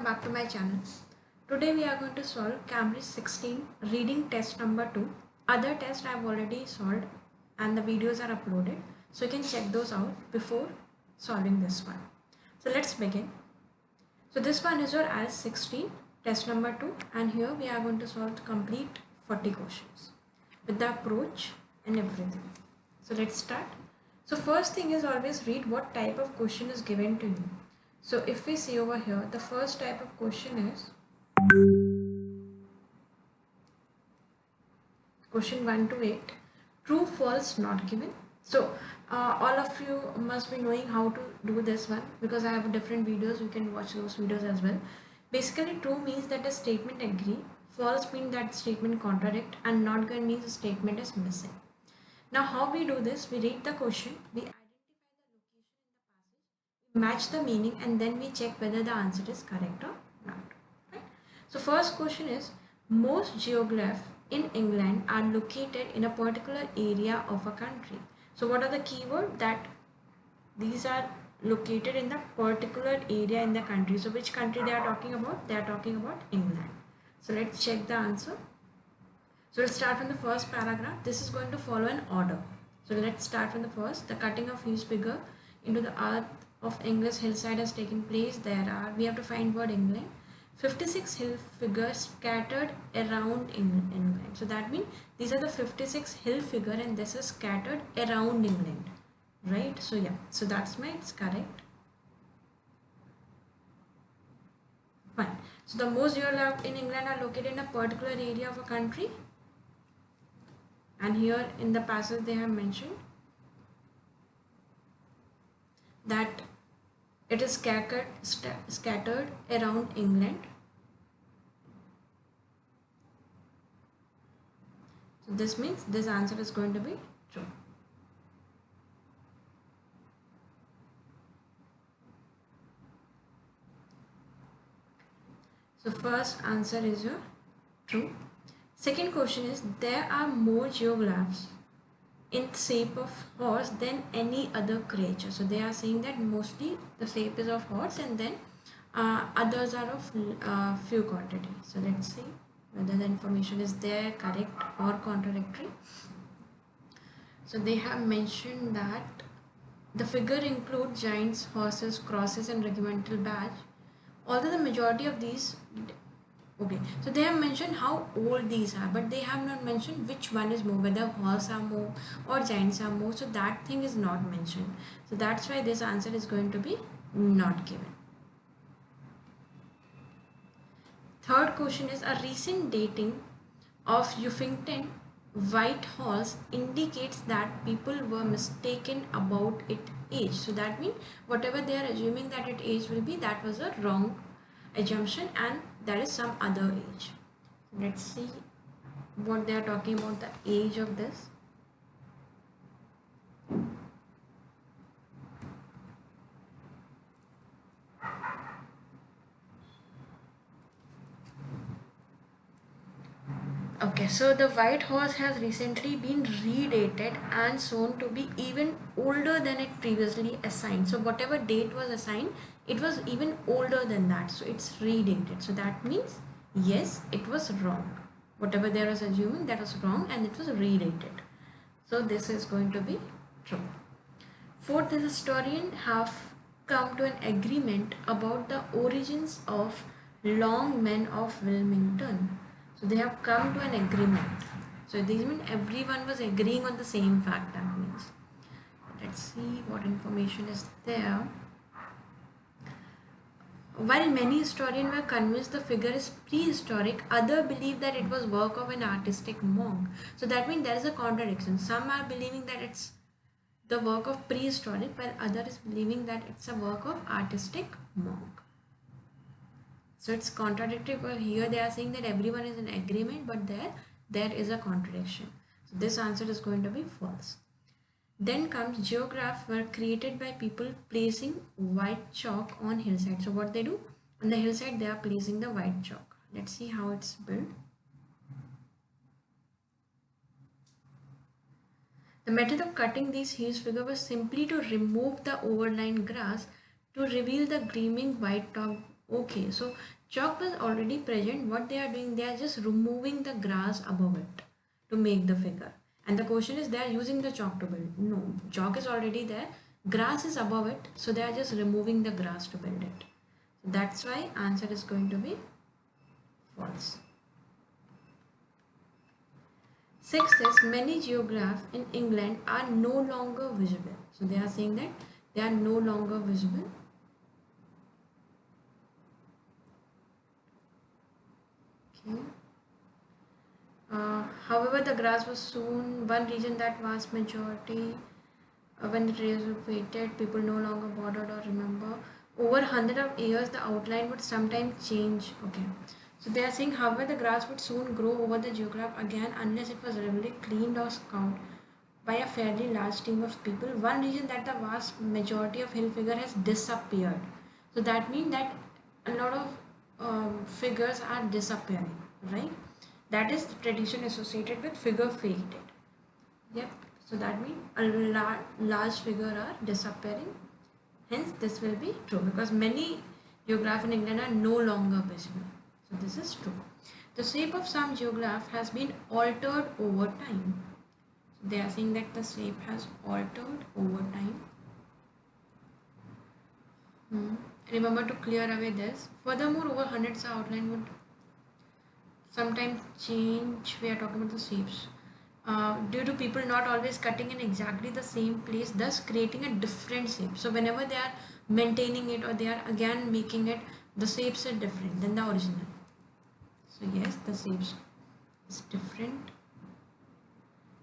Back to my channel. Today we are going to solve Cambridge 16 reading test number 2. Other tests I have already solved and the videos are uploaded, so you can check those out before solving this one. So let's begin. So this one is your IELTS 16 test number 2, and here we are going to solve the complete 40 questions with the approach and everything. So let's start. So first thing is always read what type of question is given to you. So if we see over here, the first type of question is question 1 to 8, true, false, not given. So all of you must be knowing how to do this one because I have different videos. You can watch those videos as well. Basically, true means that a statement agree, false means that statement contradict, and not given means a statement is missing. Now how we do this, we read the question, we identify the location in the passage, we match the meaning, and then we check whether the answer is correct or not. Right? So first question is, most geographs in England are located in a particular area of a country. So what are the keywords? That these are located in the particular area in the country. So which country they are talking about? They are talking about England. So let's check the answer. So let's start from the first paragraph. This is going to follow an order. So let's start from the first. The cutting of huge figure into the earth of English hillside has taken place. We have to find word England. 56 hill figures scattered around England. So that means these are the 56 hill figure and this is scattered around England. Right? So yeah, so that's my, it's correct. Fine. So the most geographies in England are located in a particular area of a country. And here in the passage they have mentioned that it is scattered around England. So this means this answer is going to be true. So first answer is your true. Second question is, there are more geoglyphs in shape of horse than any other creature. So they are saying that mostly the shape is of horse and then others are of few quantity. So let's see whether the information is there correct or contradictory. So they have mentioned that the figure includes giants, horses, crosses and regimental badge. Although the majority of these, okay, so they have mentioned how old these are, but they have not mentioned which one is more, whether horse are more or giants are more. So that thing is not mentioned. So that's why this answer is going to be not given. Third question is, a recent dating of Uffington White Horse indicates that people were mistaken about its age. So that means whatever they are assuming that its age will be, that was a wrong assumption and that is some other age. Let's see what they are talking about the age of this. Okay, so the white horse has recently been redated and shown to be even older than it previously assigned. So whatever date was assigned, it was even older than that. So it's redated. So that means yes, it was wrong. Whatever they was assuming, that was wrong and it was redated. So this is going to be true. Fourth, the historian have come to an agreement about the origins of long men of Wilmington. So they have come to an agreement. So these mean everyone was agreeing on the same fact. That means. Let's see what information is there. While many historians were convinced the figure is prehistoric, others believe that it was work of an artistic monk. So that means there is a contradiction. Some are believing that it's the work of prehistoric, while others is believing that it's a work of artistic monk. So it's contradictory, but here they are saying that everyone is in agreement, but there is a contradiction. So this answer is going to be false. Then comes, geographs were created by people placing white chalk on hillside. So what they do? On the hillside they are placing the white chalk. Let's see how it's built. The method of cutting these huge figures was simply to remove the overlying grass to reveal the gleaming white top Okay, so chalk was already present. What they are doing, they are just removing the grass above it to make the figure. And the question is, they are using the chalk to build. No, chalk is already there. Grass is above it, so they are just removing the grass to build it. So that's why answer is going to be false. Sixth is, many geographs in England are no longer visible. So they are saying that they are no longer visible. Okay. However, the grass was soon one region that vast majority, when the trees were faded, people no longer bothered or remember. Over hundred of years, the outline would sometimes change. Okay, so they are saying, however, the grass would soon grow over the geograph again unless it was regularly cleaned or scoured by a fairly large team of people. One region that the vast majority of hill figure has disappeared. So that means that a lot of figures are disappearing, right? That is the tradition associated with figure faded. Yep. So that means a large figure are disappearing. Hence, this will be true because many geographs in England are no longer visible. So this is true. The shape of some geograph has been altered over time. So they are saying that the shape has altered over time. Remember to clear away this. Furthermore, over hundreds of outline would sometimes change. We are talking about the shapes. Due to people not always cutting in exactly the same place, thus creating a different shape. So whenever they are maintaining it or they are again making it, the shapes are different than the original. So yes, the shapes is different.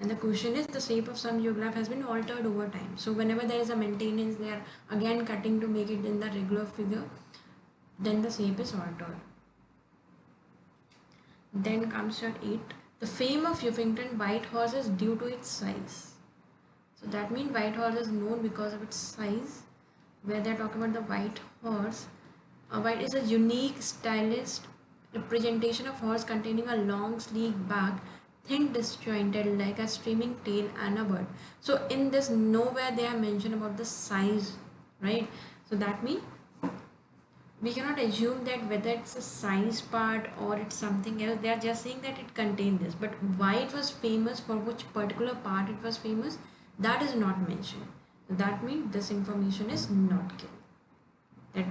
And the question is, the shape of some geograph has been altered over time. So whenever there is a maintenance, they are again cutting to make it in the regular figure, then the shape is altered. Then comes your 8. The fame of Uffington White Horse is due to its size. So that means White Horse is known because of its size. Where they are talking about the white horse. White is a unique, stylized representation of horse containing a long, sleek back, thin, disjointed, like a streaming tail and a bird. So in this, nowhere they have mentioned about the size, right? So that means we cannot assume that whether it's a size part or it's something else. They are just saying that it contained this, but why it was famous, for which particular part it was famous, that is not mentioned. That means this information is not given. That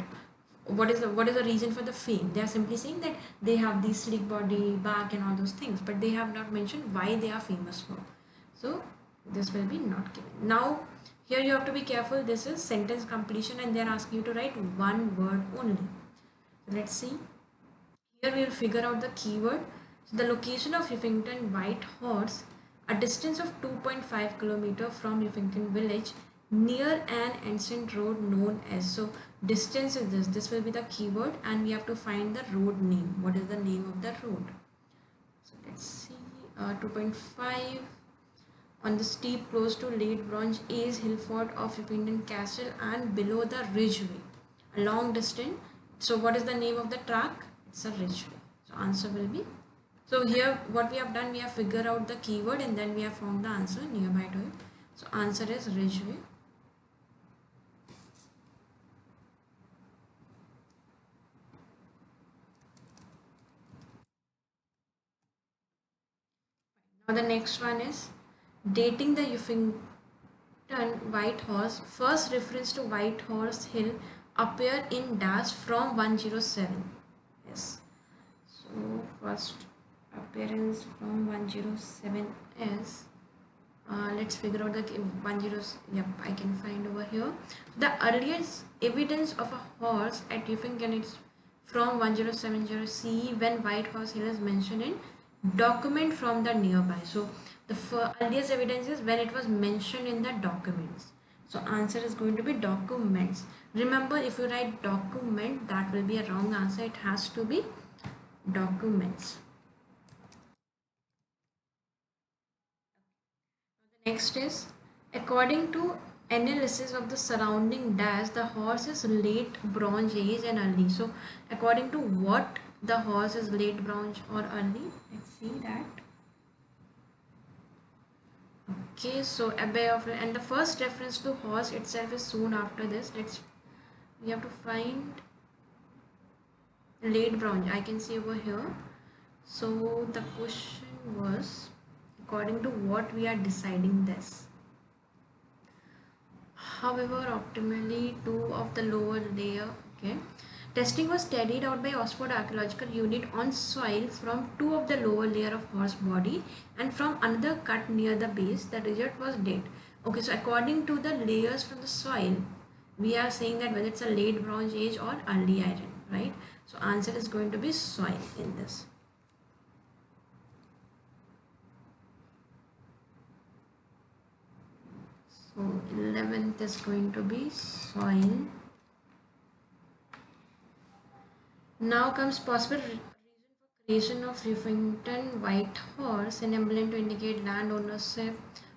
what is the reason for the fame? They are simply saying that they have the sleek body, back, and all those things, but they have not mentioned why they are famous for. So this will be not given. Now here you have to be careful. This is sentence completion and they are asking you to write one word only. So let's see. Here we will figure out the keyword. So the location of Uffington White Horse, a distance of 2.5 km from Uffington village, near an ancient road known as. So distance is this. This will be the keyword and we have to find the road name. What is the name of the road? So let's see. 2.5 on the steep close to late Bronze Age hillfort of Uffington Castle and below the Ridgeway. A long distance. So what is the name of the track? It's a Ridgeway. So answer will be. So here what we have done, we have figured out the keyword and then we have found the answer nearby to it. So answer is Ridgeway. Now the next one is dating the Uffington White Horse. First reference to White Horse Hill appear in dash from 107. Yes. So first appearance from 107 is let's figure out the 10. Yep, I can find over here. The earliest evidence of a horse at Uffington is from 1070 CE when White Horse Hill is mentioned in document from the nearby. So the earliest evidence is when it was mentioned in the documents. So answer is going to be documents. Remember, if you write document, that will be a wrong answer. It has to be documents. Next is, according to analysis of the surrounding dash, the horse is late Bronze Age and early. So according to what the horse is late Bronze or early? Let's see that. Okay, so Abbey of, and the first reference to horse itself is soon after this. We have to find late bronze, I can see over here. So the question was, according to what we are deciding this. However, optimally, two of the lower layer, okay. Testing was carried out by Oxford Archaeological Unit on soil from two of the lower layer of horse body and from another cut near the base. The result was dead. Okay, so according to the layers from the soil, we are saying that whether it's a late bronze age or early iron, right? So answer is going to be soil in this. So 11th is going to be soil. Now comes possible reason for creation of Rivington White Horse, an emblem to indicate land ownership,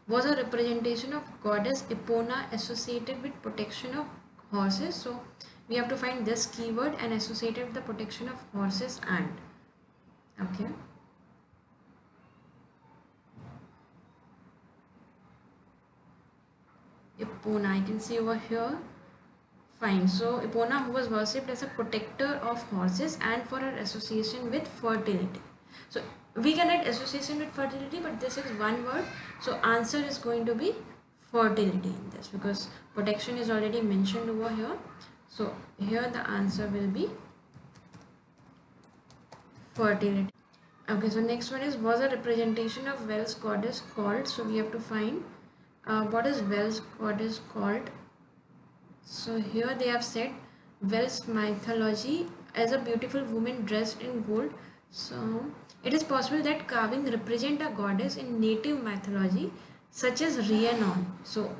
was a representation of goddess Epona associated with protection of horses. So we have to find this keyword and associated with the protection of horses and, okay. Epona, I can see over here. Fine. So Epona, who was worshipped as a protector of horses and for her association with fertility. So we can add association with fertility, but this is one word. So answer is going to be fertility in this because protection is already mentioned over here. So here the answer will be fertility. Okay, so next one is, was a representation of Welsh goddess called. So we have to find what is Welsh goddess called. So here they have said Welsh mythology as a beautiful woman dressed in gold. So it is possible that carving represent a goddess in native mythology such as Rhiannon. So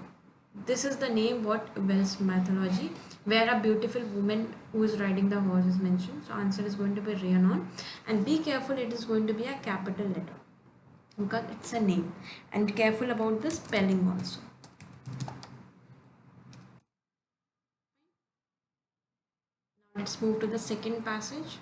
this is the name what Welsh mythology, where a beautiful woman who is riding the horse is mentioned. So answer is going to be Rhiannon, and be careful, it is going to be a capital letter because it's a name, and careful about the spelling also. Let's move to the second passage.